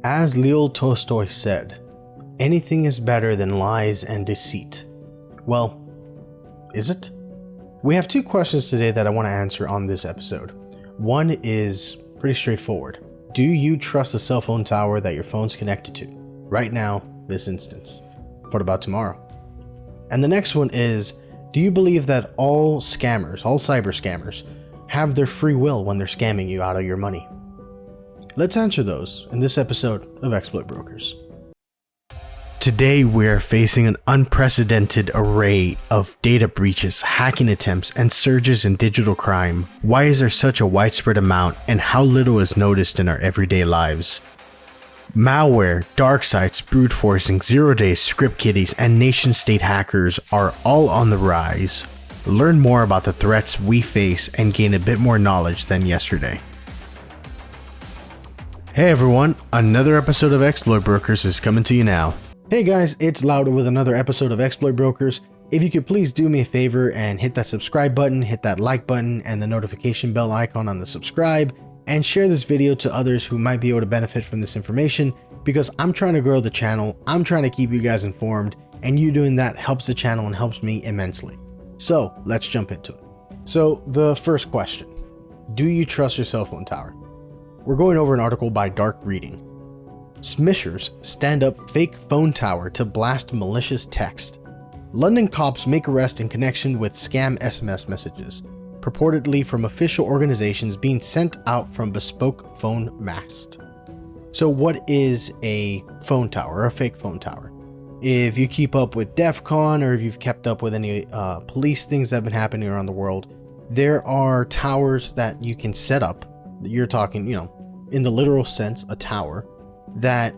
As Leo Tolstoy said, anything is better than lies and deceit. Well, is it? We have two questions today that I want to answer on this episode. One is pretty straightforward. Do you trust the cell phone tower that your phone's connected to? Right now, this instance. What about tomorrow? And the next one is, do you believe that all scammers, all cyber scammers, have their free will when they're scamming you out of your money? Let's answer those in this episode of Exploit Brokers. Today we're facing an unprecedented array of data breaches, hacking attempts, and surges in digital crime. Why is there such a widespread amount, and how little is noticed in our everyday lives? Malware, dark sites, brute forcing, zero-day script kiddies, and nation-state hackers are all on the rise. Learn more about the threats we face and gain a bit more knowledge than yesterday. Hey everyone, another episode of Exploit Brokers is coming to you now. Hey guys, it's Louder with another episode of Exploit Brokers. If you could please do me a favor and hit that subscribe button, hit that like button, and the notification bell icon on the subscribe, and share this video to others who might be able to benefit from this information, because I'm trying to grow the channel, I'm trying to keep you guys informed, and you doing that helps the channel and helps me immensely. So let's jump into it. So the first question, do you trust your cell phone tower? We're going over an article by Dark Reading. Smishers stand up fake phone tower to blast malicious text. London cops make arrest in connection with scam SMS messages, purportedly from official organizations being sent out from bespoke phone mast. So what is a phone tower, or a fake phone tower? If you keep up with DEF CON, or if you've kept up with any police things that have been happening around the world, there are towers that you can set up. You're talking, in the literal sense, a tower that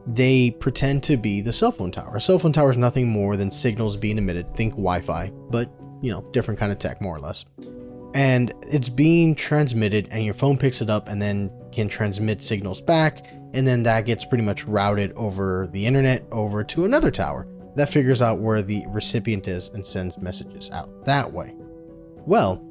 they pretend to be the cell phone tower. A cell phone tower is nothing more than signals being emitted. Think Wi-Fi, but different kind of tech, more or less. And it's being transmitted, and your phone picks it up and then can transmit signals back, and then that gets pretty much routed over the internet over to another tower that figures out where the recipient is and sends messages out that way. Well,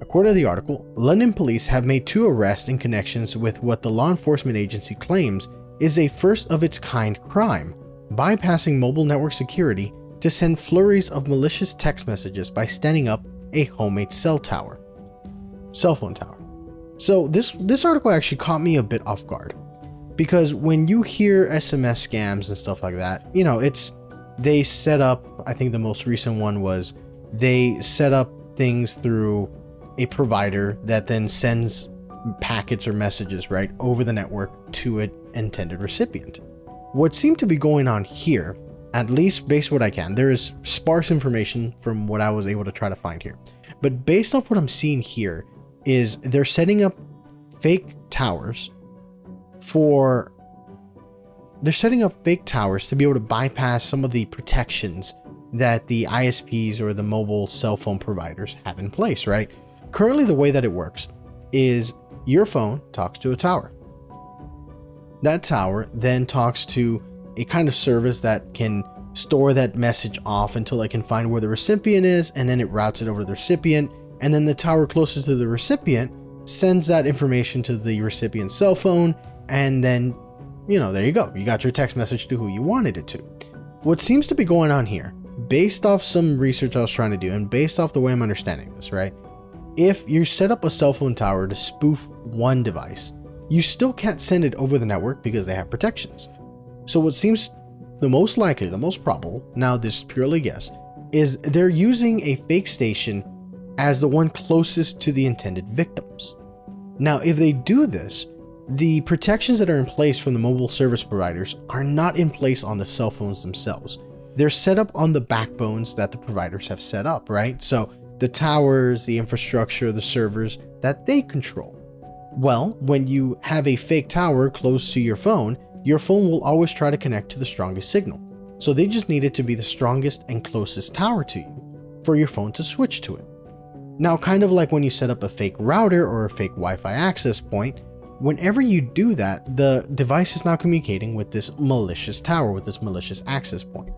according to the article, London police have made 2 arrests in connections with what the law enforcement agency claims is a first-of-its-kind crime, bypassing mobile network security to send flurries of malicious text messages by standing up a homemade cell phone tower. So this article actually caught me a bit off guard, because when you hear SMS scams and stuff like that, they set up, I think the most recent one was they set up things through a provider that then sends packets or messages right over the network to an intended recipient. What seemed to be going on here, at least based on what I can, there is sparse information from what I was able to try to find here, but based off what I'm seeing here is they're setting up fake towers to be able to bypass some of the protections that the ISPs or the mobile cell phone providers have in place, right? Currently, the way that it works is your phone talks to a tower. That tower then talks to a kind of service that can store that message off until it can find where the recipient is, and then it routes it over to the recipient, and then the tower closest to the recipient sends that information to the recipient's cell phone, and then, there you go. You got your text message to who you wanted it to. What seems to be going on here, based off some research I was trying to do, and based off the way I'm understanding this, right? If you set up a cell phone tower to spoof one device, you still can't send it over the network because they have protections. So what seems the most likely, the most probable, now this is purely guess, is they're using a fake station as the one closest to the intended victims. Now, if they do this, the protections that are in place from the mobile service providers are not in place on the cell phones themselves. They're set up on the backbones that the providers have set up, right? So the towers, the infrastructure, the servers that they control. Well, when you have a fake tower close to your phone will always try to connect to the strongest signal. So they just need it to be the strongest and closest tower to you for your phone to switch to it. Now, kind of like when you set up a fake router or a fake Wi-Fi access point, whenever you do that, the device is now communicating with this malicious tower, with this malicious access point.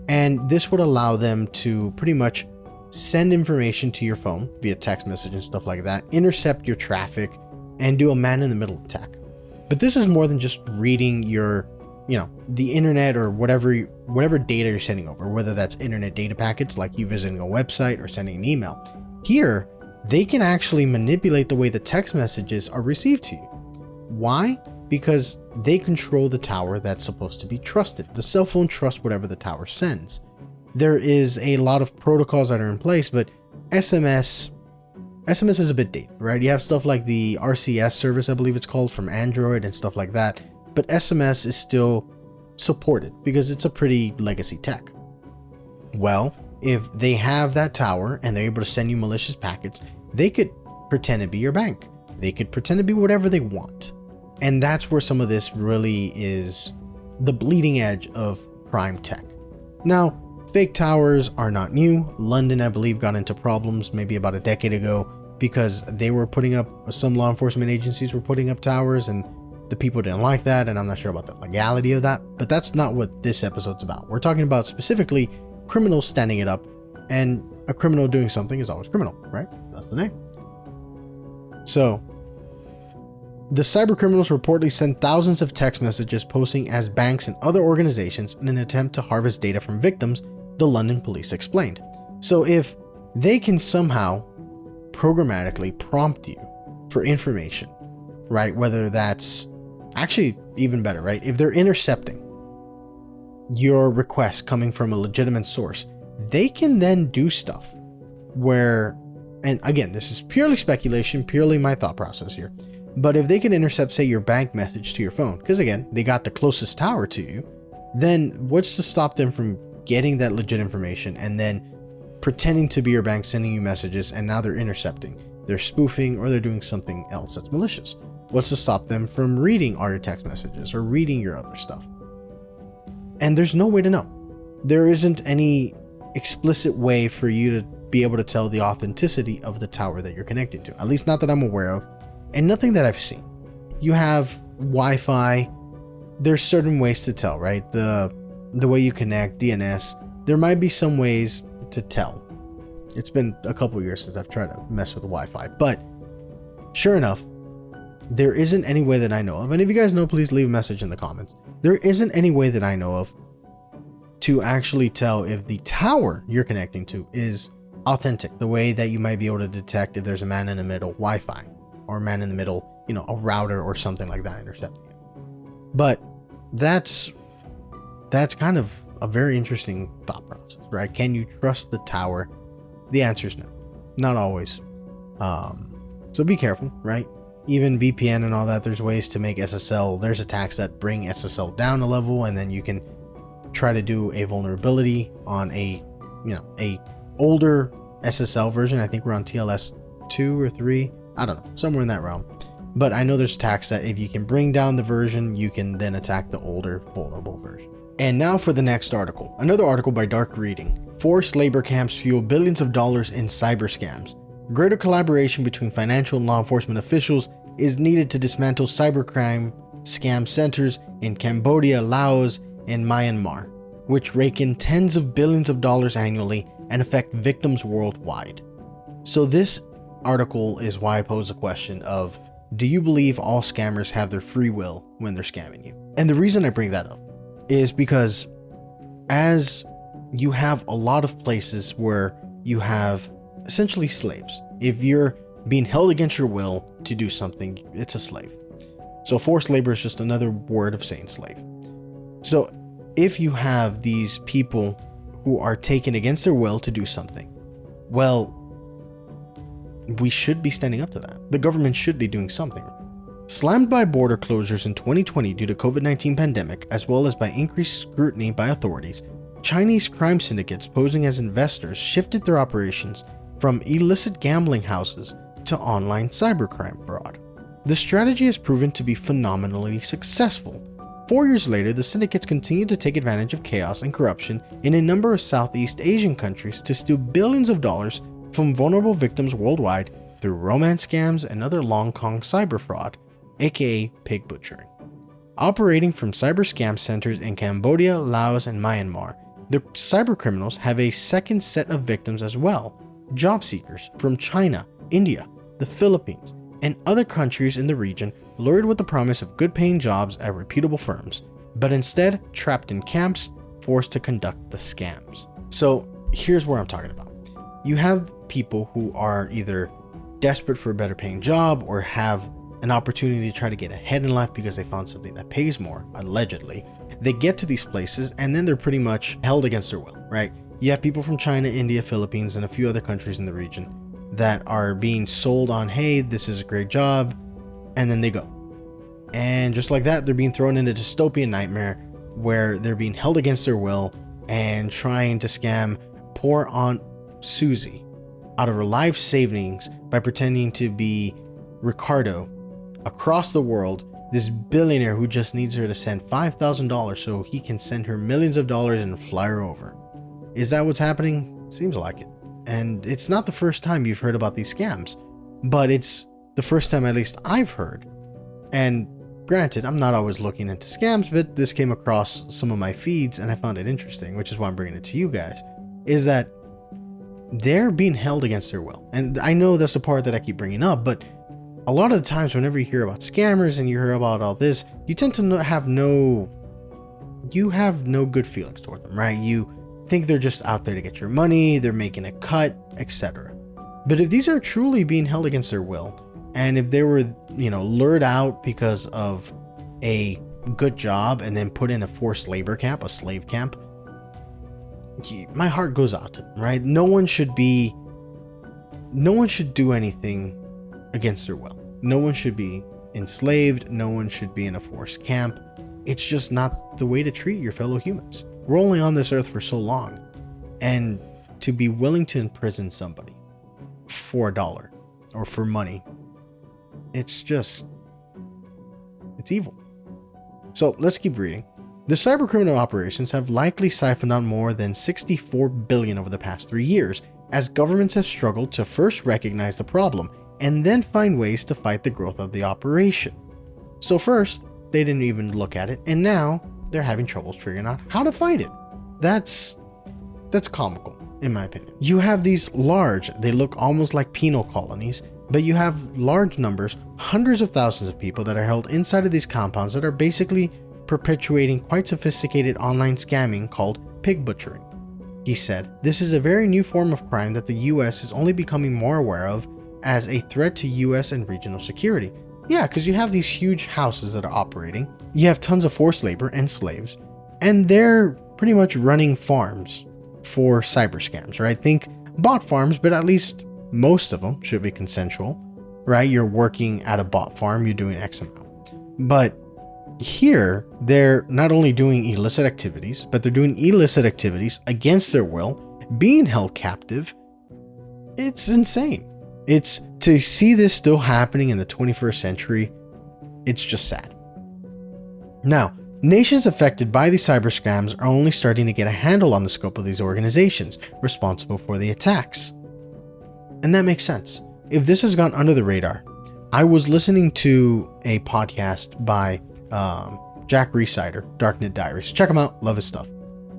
And this would allow them to pretty much send information to your phone via text message and stuff like that, intercept your traffic, and do a man-in-the-middle attack. But this is more than just reading your, the internet or whatever data you're sending over, whether that's internet data packets like you visiting a website or sending an email. Here, they can actually manipulate the way the text messages are received to you. Why? Because they control the tower that's supposed to be trusted. The cell phone trusts whatever the tower sends. There is a lot of protocols that are in place, but SMS is a bit dated, right? You have stuff like the RCS service, I believe it's called, from Android and stuff like that. But SMS is still supported because it's a pretty legacy tech. Well, if they have that tower and they're able to send you malicious packets, they could pretend to be your bank. They could pretend to be whatever they want. And that's where some of this really is the bleeding edge of crime tech. Now, fake towers are not new. London, I believe, got into problems maybe about a decade ago because they were putting up, some law enforcement agencies were putting up towers and the people didn't like that. And I'm not sure about the legality of that, but that's not what this episode's about. We're talking about specifically criminals standing it up, and a criminal doing something is always criminal, right? That's the name. So, the cyber criminals reportedly sent thousands of text messages posing as banks and other organizations in an attempt to harvest data from victims, the London police explained. So if they can somehow programmatically prompt you for information, right? Whether that's actually even better, right? If they're intercepting your request coming from a legitimate source, they can then do stuff where, and again, this is purely speculation, purely my thought process here. But if they can intercept, say, your bank message to your phone, because again, they got the closest tower to you, then what's to stop them from getting that legit information and then pretending to be your bank, sending you messages, and now they're intercepting, they're spoofing, or they're doing something else that's malicious? What's to stop them from reading all your text messages or reading your other stuff? And there's no way to know. There isn't any explicit way for you to be able to tell the authenticity of the tower that you're connected to, at least not that I'm aware of. And nothing that I've seen. You have Wi-Fi. There's certain ways to tell, right? The way you connect, DNS. There might be some ways to tell. It's been a couple years since I've tried to mess with Wi-Fi, but sure enough, there isn't any way that I know of. And if you guys know, please leave a message in the comments. There isn't any way that I know of to actually tell if the tower you're connecting to is authentic, the way that you might be able to detect if there's a man in the middle Wi-Fi, or a man in the middle, a router or something like that intercepting it. But that's kind of a very interesting thought process, right? Can you trust the tower? The answer is no, not always. So be careful, right? Even VPN and all that, there's ways to make SSL. There's attacks that bring SSL down a level, and then you can try to do a vulnerability on a older SSL version. I think we're on TLS 2 or 3. I don't know, somewhere in that realm. But I know there's attacks that if you can bring down the version, you can then attack the older vulnerable version. And now for the next article. Another article by Dark Reading. Forced labor camps fuel billions of dollars in cyber scams. Greater collaboration between financial and law enforcement officials is needed to dismantle cybercrime scam centers in Cambodia, Laos, and Myanmar, which rake in tens of billions of dollars annually and affect victims worldwide. So this article is why I pose the question of, do you believe all scammers have their free will when they're scamming you? And the reason I bring that up is because as you have a lot of places where you have essentially slaves. If you're being held against your will to do something, it's a slave. So forced labor is just another word of saying slave. So if you have these people who are taken against their will to do something, well, we should be standing up to that. The government should be doing something. Slammed by border closures in 2020 due to COVID-19 pandemic, as well as by increased scrutiny by authorities, Chinese crime syndicates posing as investors shifted their operations from illicit gambling houses to online cybercrime fraud. The strategy has proven to be phenomenally successful. 4 years later, the syndicates continue to take advantage of chaos and corruption in a number of Southeast Asian countries to steal billions of dollars from vulnerable victims worldwide through romance scams and other Long Kong cyber fraud, aka pig butchering. Operating from cyber scam centers in Cambodia, Laos, and Myanmar, the cybercriminals have a second set of victims as well, job seekers from China, India, the Philippines, and other countries in the region lured with the promise of good-paying jobs at reputable firms, but instead trapped in camps, forced to conduct the scams. So here's where I'm talking about. You have people who are either desperate for a better paying job or have an opportunity to try to get ahead in life because they found something that pays more, allegedly. They get to these places and then they're pretty much held against their will, right? You have people from China, India, Philippines, and a few other countries in the region that are being sold on, hey, this is a great job, and then they go. And just like that, they're being thrown into a dystopian nightmare where they're being held against their will and trying to scam poor Aunt Susie out of her life savings by pretending to be Ricardo across the world, this billionaire who just needs her to send $5,000 so he can send her millions of dollars and fly her over. Is that what's happening? Seems like it. And it's not the first time you've heard about these scams, but it's the first time at least I've heard. And granted, I'm not always looking into scams, but this came across some of my feeds and I found it interesting, which is why I'm bringing it to you guys, is that they're being held against their will. And I know that's the part that I keep bringing up, but a lot of the times whenever you hear about scammers and you hear about all this, you tend to have no good feelings toward them, right? You think they're just out there to get your money, they're making a cut, etc. But if these are truly being held against their will, and if they were, lured out because of a good job and then put in a forced labor camp, a slave camp, my heart goes out to them, right? No one should do anything against their will. No one should be enslaved. No one should be in a forced camp. It's just not the way to treat your fellow humans. We're only on this earth for so long. And to be willing to imprison somebody for $1 or for money, it's evil. So let's keep reading. The cybercriminal operations have likely siphoned out more than $64 billion over the past 3 years, as governments have struggled to first recognize the problem and then find ways to fight the growth of the operation. So first, they didn't even look at it, and now they're having trouble figuring out how to fight it. That's comical, in my opinion. You have these large, they look almost like penal colonies, but you have large numbers, hundreds of thousands of people that are held inside of these compounds that are basically perpetuating quite sophisticated online scamming called pig butchering. He said, "This is a very new form of crime that the US is only becoming more aware of as a threat to US and regional security." Yeah, because you have these huge houses that are operating, you have tons of forced labor and slaves, and they're pretty much running farms for cyber scams, right? Think bot farms, but at least most of them should be consensual, right? You're working at a bot farm, you're doing X amount. But here, they're not only doing illicit activities, but they're doing illicit activities against their will, being held captive. It's insane. It's to see this still happening in the 21st century, it's just sad. Now, nations affected by these cyber scams are only starting to get a handle on the scope of these organizations responsible for the attacks. And that makes sense. If this has gone under the radar, I was listening to a podcast by Jack Resider, Darknet Diaries. Check him out, love his stuff.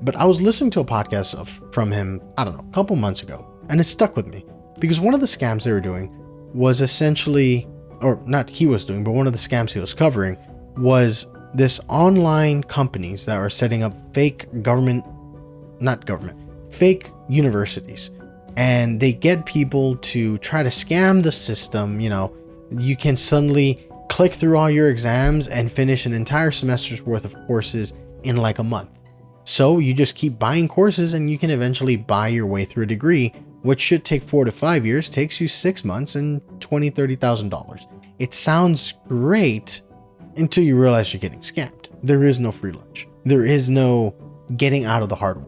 But I was listening to a podcast from him, I don't know, a couple months ago, and it stuck with me because one of the scams they were doing was essentially, or not he was doing, but one of the scams he was covering was this online companies that are setting up fake fake universities. And they get people to try to scam the system. You can suddenly click through all your exams and finish an entire semester's worth of courses in like a month. So you just keep buying courses and you can eventually buy your way through a degree, which should take 4 to 5 years, takes you 6 months and $20,000-$30,000. It sounds great until you realize you're getting scammed. There is no free lunch. There is no getting out of the hard work.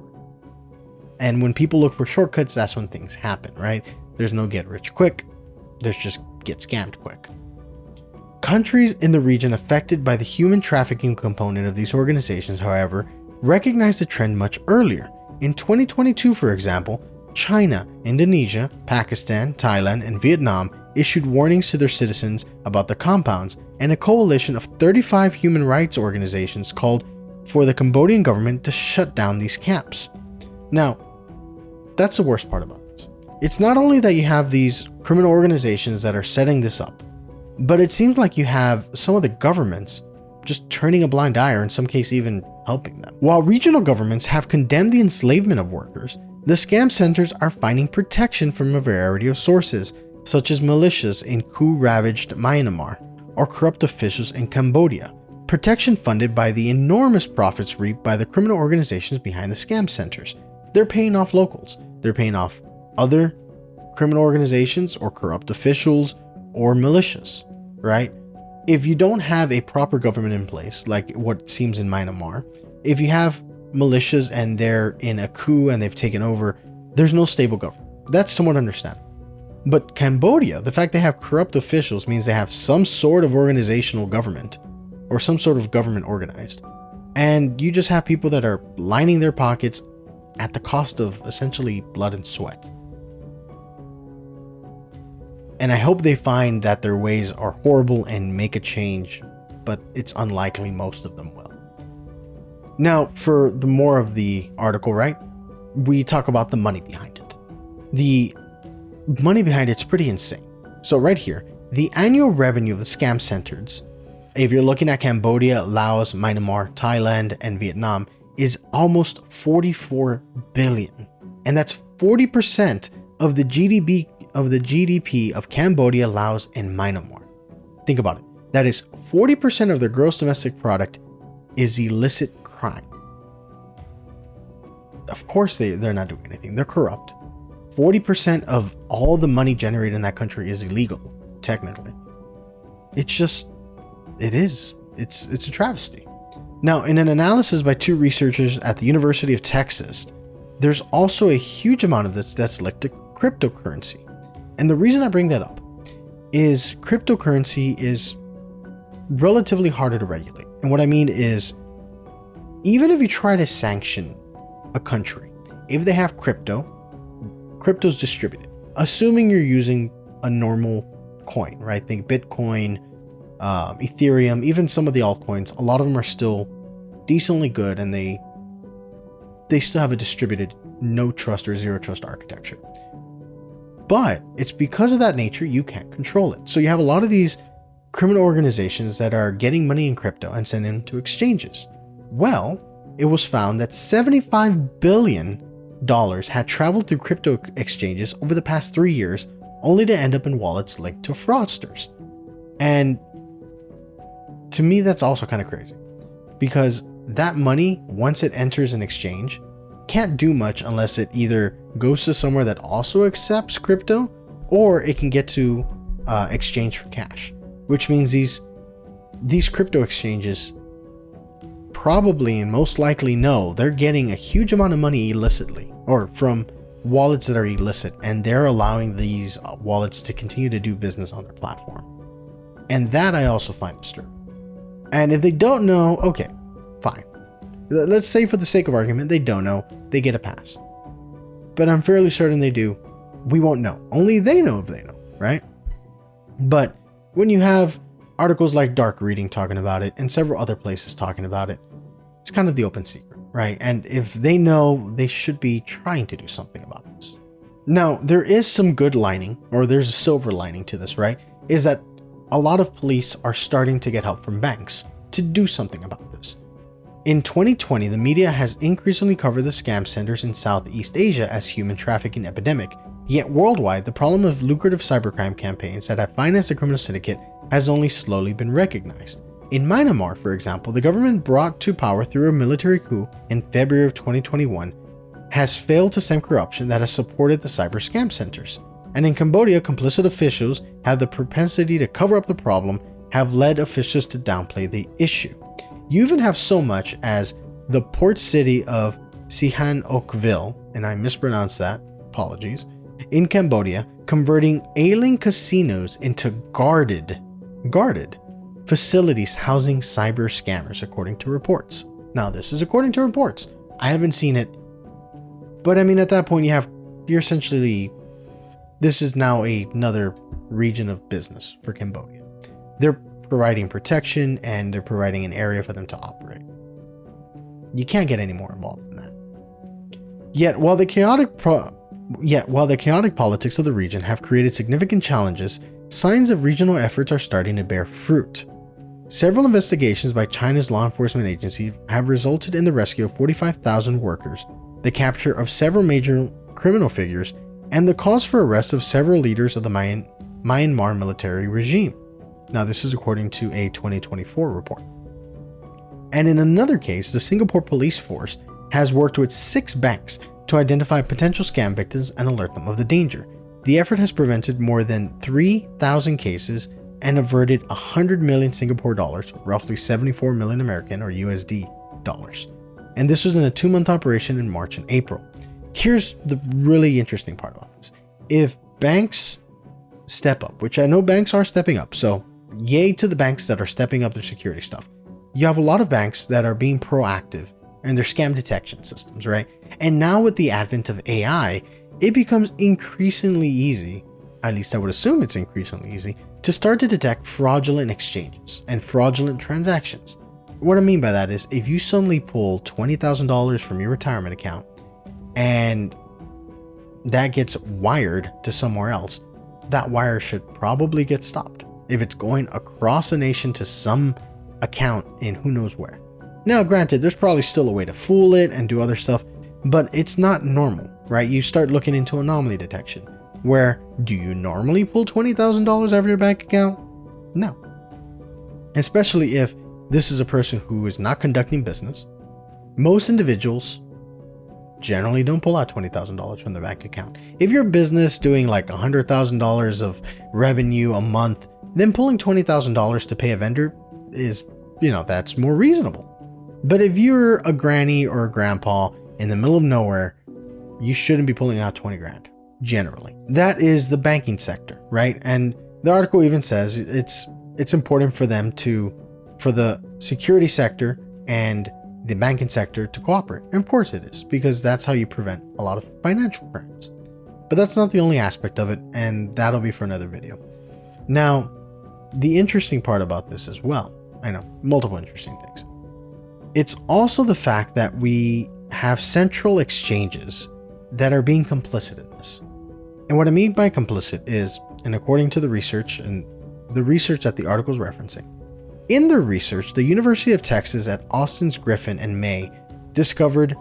And when people look for shortcuts, that's when things happen, right? There's no get rich quick. There's just get scammed quick. Countries in the region affected by the human trafficking component of these organizations, however, recognized the trend much earlier. In 2022, for example, China, Indonesia, Pakistan, Thailand, and Vietnam issued warnings to their citizens about the compounds, and a coalition of 35 human rights organizations called for the Cambodian government to shut down these camps. Now, that's the worst part about this. It's not only that you have these criminal organizations that are setting this up, But it seems like you have some of the governments just turning a blind eye, or in some cases even helping them. While regional governments have condemned the enslavement of workers, the scam centers are finding protection from a variety of sources, such as militias in coup-ravaged Myanmar or corrupt officials in Cambodia. Protection funded by the enormous profits reaped by the criminal organizations behind the scam centers. They're paying off locals. They're paying off other criminal organizations or corrupt officials or militias, right? If you don't have a proper government in place, like what seems in Myanmar, if you have militias and they're in a coup and they've taken over, there's no stable government. That's somewhat understandable. But Cambodia, the fact they have corrupt officials means they have some sort of organizational government or some sort of government organized. And you just have people that are lining their pockets at the cost of essentially blood and sweat. And I hope they find that their ways are horrible and make a change, but it's unlikely most of them will. Now, for the more of the article, right, we talk about the money behind it. The money behind it's pretty insane. So right here, the annual revenue of the scam centers, if you're looking at Cambodia, Laos, Myanmar, Thailand, and Vietnam, is almost 44 billion. And that's 40% of the GDP of Cambodia, Laos, and Myanmar. Think about it. That is 40% of their gross domestic product is illicit crime. Of course they're not doing anything. They're corrupt. 40% of all the money generated in that country is illegal, technically. It's a travesty. Now, in an analysis by two researchers at the University of Texas, there's also a huge amount of this that's linked to cryptocurrency. And the reason I bring that up is cryptocurrency is relatively harder to regulate. And what I mean is, even if you try to sanction a country, if they have crypto's distributed. Assuming you're using a normal coin, right? Think Bitcoin, Ethereum, even some of the altcoins, a lot of them are still decently good, and they still have a distributed no trust or zero trust architecture. But it's because of that nature, you can't control it. So you have a lot of these criminal organizations that are getting money in crypto and sending them to exchanges. Well, it was found that $75 billion had traveled through crypto exchanges over the past 3 years, only to end up in wallets linked to fraudsters. And to me, that's also kind of crazy, because that money, once it enters an exchange, can't do much unless it either goes to somewhere that also accepts crypto, or it can get to exchange for cash, which means these crypto exchanges probably and most likely know they're getting a huge amount of money illicitly, or from wallets that are illicit, and they're allowing these wallets to continue to do business on their platform. And that I also find disturbing. And if they don't know, okay, fine. Let's say for the sake of argument, they don't know, they get a pass. But I'm fairly certain they do. We won't know. Only they know if they know, right? But when you have articles like Dark Reading talking about it and several other places talking about it, it's kind of the open secret, right? And if they know, they should be trying to do something about this. Now, there is some good lining, or there's a silver lining to this, right? Is that a lot of police are starting to get help from banks to do something about this. In 2020, the media has increasingly covered the scam centers in Southeast Asia as human trafficking epidemic. Yet worldwide, the problem of lucrative cybercrime campaigns that have financed a criminal syndicate has only slowly been recognized. In Myanmar, for example, the government brought to power through a military coup in February of 2021 has failed to stem corruption that has supported the cyber scam centers. And in Cambodia, complicit officials have the propensity to cover up the problem, have led officials to downplay the issue. You even have so much as the port city of Sihanoukville, and I mispronounced that, apologies, in Cambodia, converting ailing casinos into guarded facilities housing cyber scammers, according to reports. Now, this is according to reports. I haven't seen it, but I mean, at that point, you're essentially, this is now another region of business for Cambodia. They're providing protection and they're providing an area for them to operate. You can't get any more involved than that. Yet, while the chaotic politics of the region have created significant challenges, signs of regional efforts are starting to bear fruit. Several investigations by China's law enforcement agency have resulted in the rescue of 45,000 workers, the capture of several major criminal figures, and the calls for arrest of several leaders of the Myanmar military regime. Now, this is according to a 2024 report. And in another case, the Singapore police force has worked with 6 banks to identify potential scam victims and alert them of the danger. The effort has prevented more than 3,000 cases and averted 100 million Singapore dollars, roughly 74 million American or USD dollars. And this was in a 2-month operation in March and April. Here's the really interesting part about this. If banks step up, which I know banks are stepping up, so yay to the banks that are stepping up their security stuff. You have a lot of banks that are being proactive in their scam detection systems, right? And now with the advent of AI, it becomes increasingly easy, at least I would assume it's increasingly easy, to start to detect fraudulent exchanges and fraudulent transactions. What I mean by that is if you suddenly pull $20,000 from your retirement account and that gets wired to somewhere else, that wire should probably get stopped if it's going across a nation to some account in who knows where. Now, granted, there's probably still a way to fool it and do other stuff, but it's not normal, right? You start looking into anomaly detection, where do you normally pull $20,000 out of your bank account? No. Especially if this is a person who is not conducting business. Most individuals generally don't pull out $20,000 from their bank account. If your business doing like $100,000 of revenue a month, then pulling $20,000 to pay a vendor is, that's more reasonable. But if you're a granny or a grandpa in the middle of nowhere, you shouldn't be pulling out 20 grand, generally. That is the banking sector, right? And the article even says it's important for the security sector and the banking sector to cooperate. And of course it is, because that's how you prevent a lot of financial crimes. But that's not the only aspect of it, and that'll be for another video. Now, the interesting part about this as well, I know, multiple interesting things. It's also the fact that we have central exchanges that are being complicit in this. And what I mean by complicit is, and according to the research and the research that the article is referencing, in their research, the University of Texas at Austin's Griffin and May discovered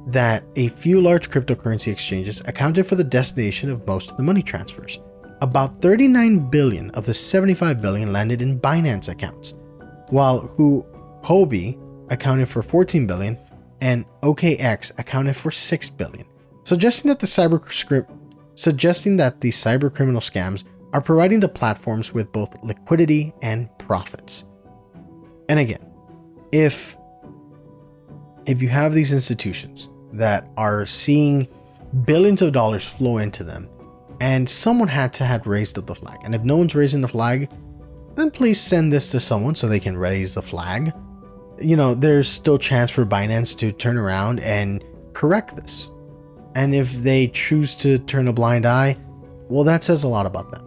that a few large cryptocurrency exchanges accounted for the destination of most of the money transfers. About 39 billion of the 75 billion landed in Binance accounts, while Huobi accounted for 14 billion and OKX accounted for 6 billion, suggesting that the cyber criminal scams are providing the platforms with both liquidity and profits. And again, if you have these institutions that are seeing billions of dollars flow into them, and someone had raised up the flag, and if no one's raising the flag, then please send this to someone so they can raise the flag. There's still chance for Binance to turn around and correct this. And if they choose to turn a blind eye, well, that says a lot about them.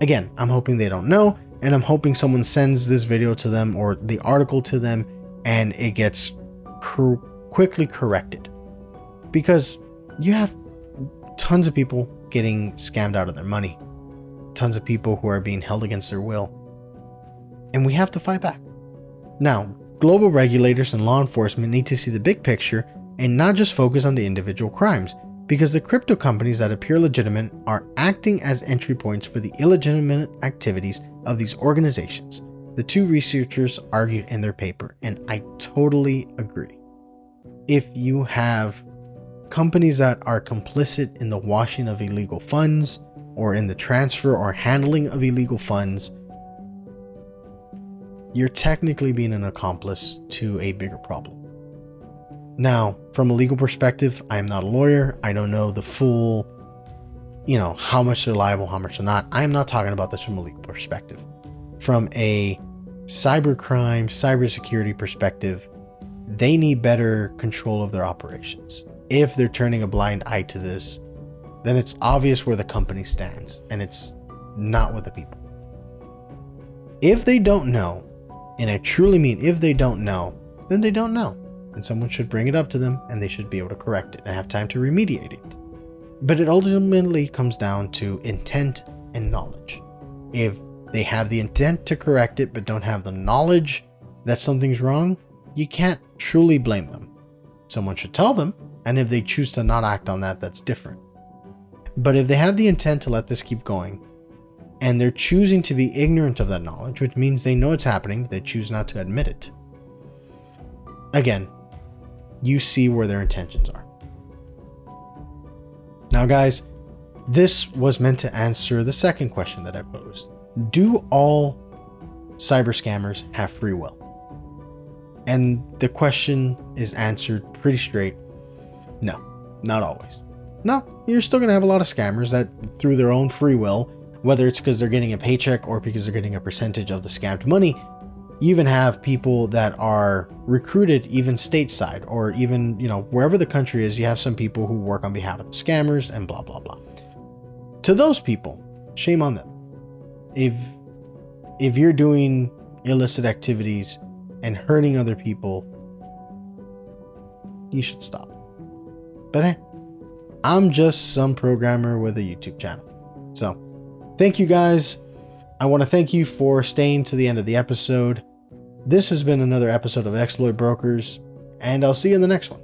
Again, I'm hoping they don't know, and I'm hoping someone sends this video to them or the article to them and it gets quickly corrected. Because you have tons of people getting scammed out of their money. Tons of people who are being held against their will. And we have to fight back. Now, global regulators and law enforcement need to see the big picture and not just focus on the individual crimes, because the crypto companies that appear legitimate are acting as entry points for the illegitimate activities of these organizations, the two researchers argued in their paper, and I totally agree. If you have companies that are complicit in the washing of illegal funds or in the transfer or handling of illegal funds, you're technically being an accomplice to a bigger problem. Now, from a legal perspective, I am not a lawyer. I don't know the full, how much they're liable, how much they're not. I am not talking about this from a legal perspective. From a cybercrime, cybersecurity perspective, they need better control of their operations. If they're turning a blind eye to this, then it's obvious where the company stands, and it's not with the people. If they don't know, and I truly mean if they don't know, then they don't know. And someone should bring it up to them, and they should be able to correct it and have time to remediate it. But it ultimately comes down to intent and knowledge. If they have the intent to correct it but don't have the knowledge that something's wrong, you can't truly blame them. Someone should tell them, and if they choose to not act on that, that's different. But if they have the intent to let this keep going, and they're choosing to be ignorant of that knowledge, which means they know it's happening, they choose not to admit it. Again, you see where their intentions are. Now guys, this was meant to answer the second question that I posed. Do all cyber scammers have free will? And the question is answered pretty straight. No, not always. No, you're still going to have a lot of scammers that through their own free will, whether it's because they're getting a paycheck or because they're getting a percentage of the scammed money. You even have people that are recruited even stateside or even, wherever the country is, you have some people who work on behalf of the scammers and blah, blah, blah. To those people, shame on them. If you're doing illicit activities and hurting other people, you should stop. But hey, I'm just some programmer with a YouTube channel. So thank you guys. I want to thank you for staying to the end of the episode. This has been another episode of Exploit Brokers, and I'll see you in the next one.